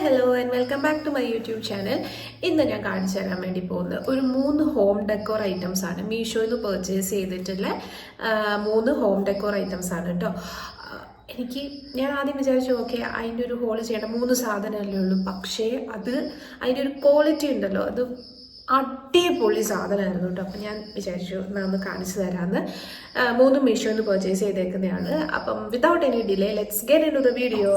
Hello and welcome back to my YouTube channel. ഇന്ന് ഞാൻ കാണിച്ചു തരാൻ വേണ്ടി പോകുന്നത് ഒരു 3 ഹോം ഡെക്കോർ ഐറ്റംസ് ആണ്. മീഷോയിൽ നിന്ന് പർച്ചേസ് ചെയ്തിട്ടുള്ള 3 ഹോം ഡെക്കോർ ഐറ്റംസ് ആണ് കേട്ടോ. ഞാൻ ആദ്യം വിചാരിച്ചു ഓക്കെ അതിൻ്റെ ഒരു ഹോൾ ചെയ്യണം, 3 സാധനമല്ലേ ഉള്ളൂ. പക്ഷേ അതിൻ്റെ ഒരു ക്വാളിറ്റി ഉണ്ടല്ലോ, അത് അടിപൊളി സാധനമായിരുന്നു കേട്ടോ. അപ്പം ഞാൻ വിചാരിച്ചു ഒന്ന് കാണിച്ചു തരാമെന്ന്. 3 മീഷോയിൽ നിന്ന് പർച്ചേസ് ചെയ്തേക്കുന്നതാണ്. അപ്പം without any delay let's get in to the video.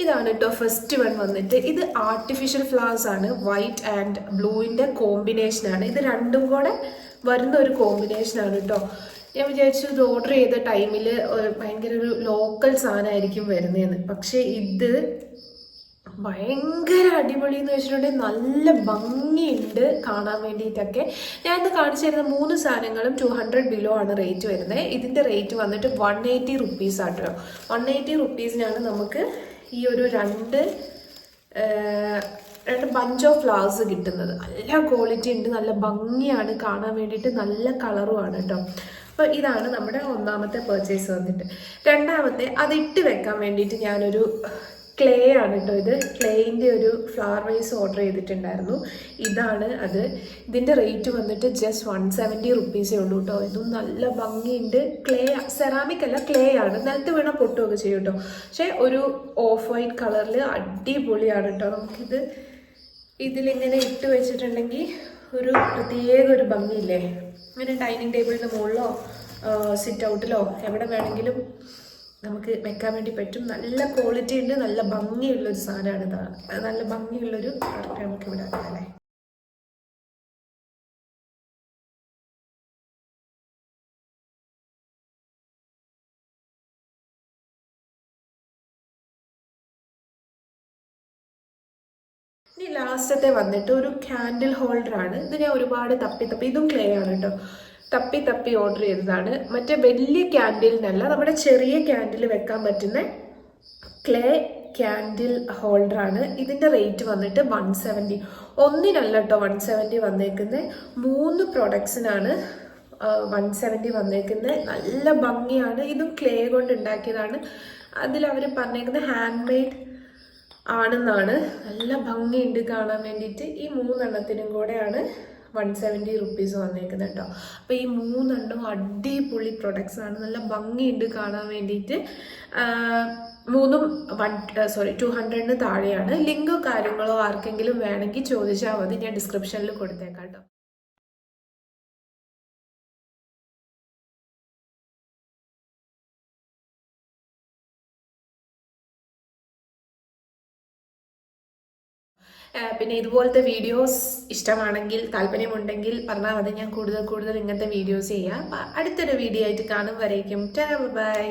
ഇതാണ് കേട്ടോ ഫസ്റ്റ് വൺ വന്നിട്ട്. ഇത് ആർട്ടിഫിഷ്യൽ ഫ്ലവേഴ്സ് ആണ്, വൈറ്റ് ആൻഡ് ബ്ലൂവിൻ്റെ കോമ്പിനേഷനാണ്. ഇത് രണ്ടും കൂടെ വരുന്ന ഒരു കോമ്പിനേഷനാണ് കേട്ടോ. ഞാൻ വിചാരിച്ചു ഇത് ഓർഡർ ചെയ്ത ടൈമിൽ ഭയങ്കര ഒരു ലോക്കൽ സാധനമായിരിക്കും വരുന്നതെന്ന്. പക്ഷേ ഇത് ഭയങ്കര അടിപൊളി എന്ന് വെച്ചിട്ടുണ്ടെങ്കിൽ നല്ല ഭംഗിയുണ്ട് കാണാൻ വേണ്ടിയിട്ടൊക്കെ. ഞാൻ ഇന്ന് കാണിച്ചു തരുന്ന 3 സാധനങ്ങളും 200 ബിലോ ആണ് റേറ്റ് വരുന്നത്. ഇതിൻ്റെ റേറ്റ് വന്നിട്ട് 180 റുപ്പീസ് ആട്ടോ. 180 റുപ്പീസിനാണ് നമുക്ക് ഈ ഒരു രണ്ട് ബഞ്ച് ഓഫ് ഫ്ലവേഴ്സ് കിട്ടുന്നത്. നല്ല ക്വാളിറ്റി ഉണ്ട്, നല്ല ഭംഗിയാണ് കാണാൻ വേണ്ടിയിട്ട്, നല്ല കളറുമാണ് കേട്ടോ. അപ്പോൾ ഇതാണ് നമ്മുടെ ഒന്നാമത്തെ പർച്ചേസ് വന്നിട്ട്. രണ്ടാമത്തെ അതിട്ട് വെക്കാൻ വേണ്ടിയിട്ട് ഞാനൊരു ക്ലേ ആണ് കേട്ടോ. ഇത് ക്ലേയിൻ്റെ ഒരു ഫ്ലവർ വൈസ് ഓർഡർ ചെയ്തിട്ടുണ്ടായിരുന്നു. ഇതാണ് അത്. ഇതിൻ്റെ റേറ്റ് വന്നിട്ട് ജസ്റ്റ് 170 റുപ്പീസേ ഉള്ളൂ കേട്ടോ. ഇതും നല്ല ഭംഗിയുണ്ട്. ക്ലേ, സെറാമിക് അല്ല, ക്ലേ ആണ്. നിലത്ത് വീണ പൊട്ടുമൊക്കെ ചെയ്യും കേട്ടോ. പക്ഷേ ഒരു ഓഫ് വൈറ്റ് കളറിൽ അടിപൊളിയാണ് കേട്ടോ. നമുക്കിത് ഇതിലിങ്ങനെ ഇട്ട് വെച്ചിട്ടുണ്ടെങ്കിൽ ഒരു പ്രത്യേക ഒരു ഭംഗിയില്ലേ. ഇങ്ങനെ ഡൈനിങ് ടേബിളിൻ്റെ മുകളിലോ സിറ്റ് ഔട്ടിലോ എവിടെ വേണമെങ്കിലും നമുക്ക് വെക്കാൻ വേണ്ടി പറ്റും. നല്ല ക്വാളിറ്റി ഉണ്ട്, നല്ല ഭംഗിയുള്ളൊരു സാധനമാണ്. ഇതാണ് നല്ല ഭംഗിയുള്ളൊരു കറക്റ്റ് നമുക്ക് ഇവിടെ അല്ലേ. ഇനി ലാസ്റ്റത്തെ വന്നിട്ട് ഒരു ക്യാൻഡിൽ ഹോൾഡറാണ്. ഇത് ഞാൻ ഒരുപാട് തപ്പി ഇതും ക്ലേ ആണ് കേട്ടോ. തപ്പി ഓർഡർ ചെയ്തതാണ്. മറ്റേ വലിയ ക്യാൻഡിലിനല്ല, നമ്മുടെ ചെറിയ ക്യാൻഡിൽ വെക്കാൻ പറ്റുന്ന ക്ലേ ക്യാൻഡിൽ ഹോൾഡറാണ്. ഇതിൻ്റെ റേറ്റ് വന്നിട്ട് 170. ഒന്നിനല്ല കേട്ടോ 170 വന്നേക്കുന്നത്, 3 പ്രൊഡക്ട്സിനാണ് 170 വന്നേക്കുന്നത്. നല്ല ഭംഗിയാണ്. ഇതും ക്ലേ കൊണ്ട് ഉണ്ടാക്കിയതാണ്. അതിലവർ പറഞ്ഞേക്കുന്നത് ഹാൻഡ് മെയ്ഡ് ആണെന്നാണ്. നല്ല ഭംഗിയുണ്ട് കാണാൻ വേണ്ടിയിട്ട്. ഈ 3 എണ്ണത്തിനും കൂടെയാണ് 170 റുപ്പീസ് വന്നേക്കുന്നത് കേട്ടോ. അപ്പോൾ ഈ 3 എണ്ണം അടിപൊളി പ്രൊഡക്ട്സ് ആണ്. നല്ല ഭംഗിയുണ്ട് കാണാൻ വേണ്ടിയിട്ട്. 3ഉം 200-ന് താഴെയാണ്. ലിങ്കോ കാര്യങ്ങളോ ആർക്കെങ്കിലും വേണമെങ്കിൽ ചോദിച്ചാൽ മതി, ഞാൻ ഡിസ്ക്രിപ്ഷനിൽ കൊടുത്തേക്കാം കേട്ടോ. പിന്നെ ഇതുപോലത്തെ വീഡിയോസ് ഇഷ്ടമാണെങ്കിൽ, താല്പര്യമുണ്ടെങ്കിൽ പറഞ്ഞാൽ മതി. ഞാൻ കൂടുതൽ ഇങ്ങനത്തെ വീഡിയോസ് ചെയ്യാം. അടുത്തൊരു വീഡിയോ ആയിട്ട് കാണും വരേക്കും. ബൈ.